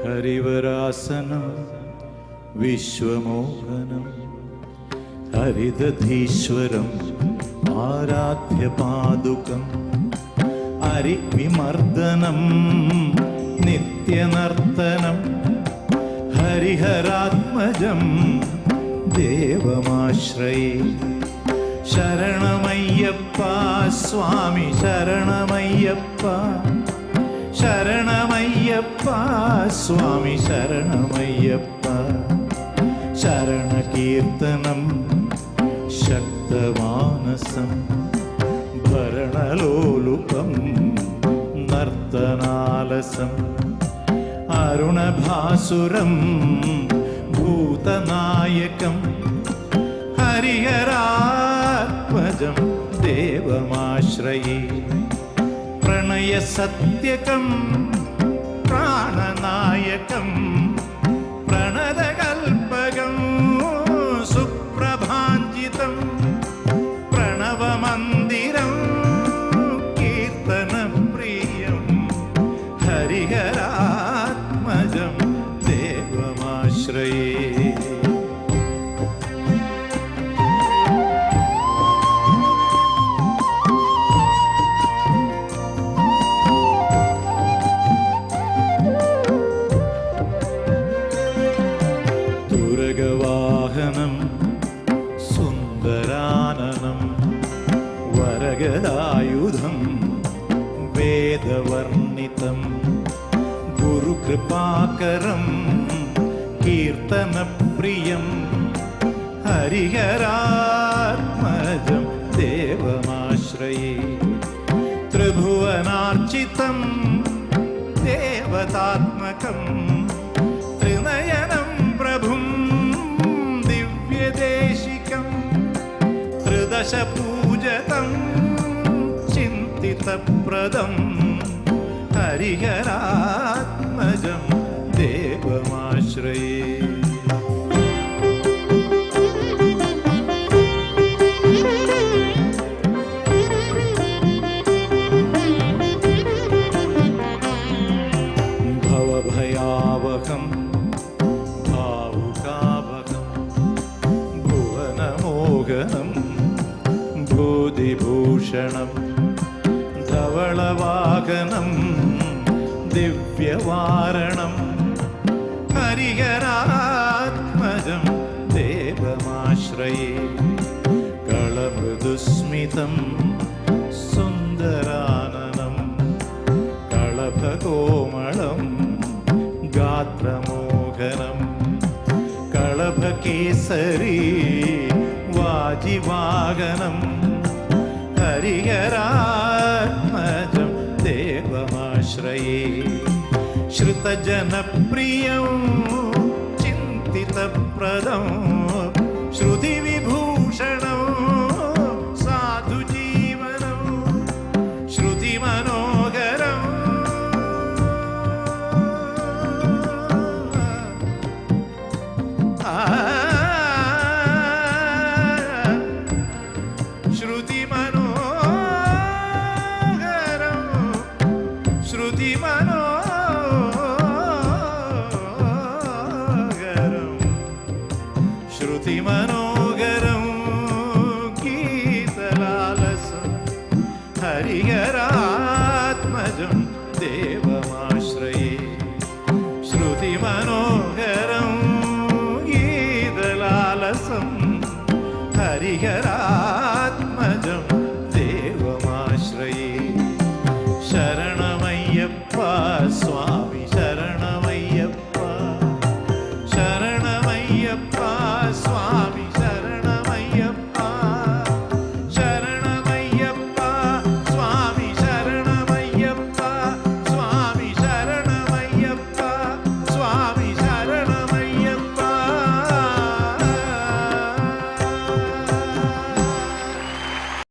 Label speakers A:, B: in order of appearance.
A: ഹരിവരാസനം വിശ്വമോഹനം ഹരിദധീശ്വരം ആരാധ്യപാദുകം ഹരിവിമർദ്ദനം നിത്യനർത്തനം ഹരിഹരാത്മജം ദേവമാശ്രയേ. ശരണമയ്യപ്പ സ്വാമി ശരണമയ്യപ്പ, ശരണമയ്യപ്പ സ്വാമി ശരണമയ്യപ്പ. ശരണകീർത്തനം ശക്തമാനസം ഭരണലോലുപം നർത്തനാലസം അരുണഭാസുരം ഭൂതനായകം ഹരിഹരാത്മജം ദേവമാശ്രയേ. പ്രണയസത്യകം പ്രാണനായകം പ്രണതകൽപകം സുപ്രഭാഞ്ജിതം പ്രണവമന്ദിരം കീർത്തനപ്രിയം ഹരിഹരാത്മജം ദേവമാശ്രയേ. തുരഗവാഹനം സുന്ദരാനനം വരഗദായുധം വേദവർണിതം ഗുരുകൃപാകരം കീർത്തനപ്രിയം ഹരിഹരാത്മജം ദേവമാശ്രയേ. ത്രിഭുവനാർച്ചിതം ദേവതാത്മകം ത്രിനയനം പ്രഭും ദിവ്യദേശികം ത്രിദശപൂജകം ചിന്തിതപ്രദം ഹരിഹരാത്മജം ദേവമാശ്രയേ. ഭവഭയാവഹം ഭാവുകാവഹം ഭുവനമോഹനം ഭൂതിഭൂഷണം ധവളവാഹനം ദിവ്യവാരണം ഹരിഹരാത്മജം ദേവമാശ്രയേ. കളമൃദുസ്മിതം സുന്ദരാനനം കളഭകോമളം ഗാത്രമോഹനം കളഭകേസരി വാജിവാഹനം ഹരിഹരാത്മജം ദേവമാശ്രയേ. ശ്രുതജനപ്രിയം ചിന്തിതപ്രദം ശ്രുതിവിഭൂഷണം സാധുജീവനം ശ്രുതിമനോഹരം ശ്രുതിമനോഹരം ശ്രുതിമനോഹരം ശ്രുതിമനോഹരം ഗീതലാലസം ഹരിഹരാത്മജം ദേവമാശ്രയേ. ശ്രുതിമനോഹരം ഗീതലാലസം ഹരിഹരാത്മജം ദേവമാശ്രയേ. ശരണമയ്യപ്പ സ്വാമി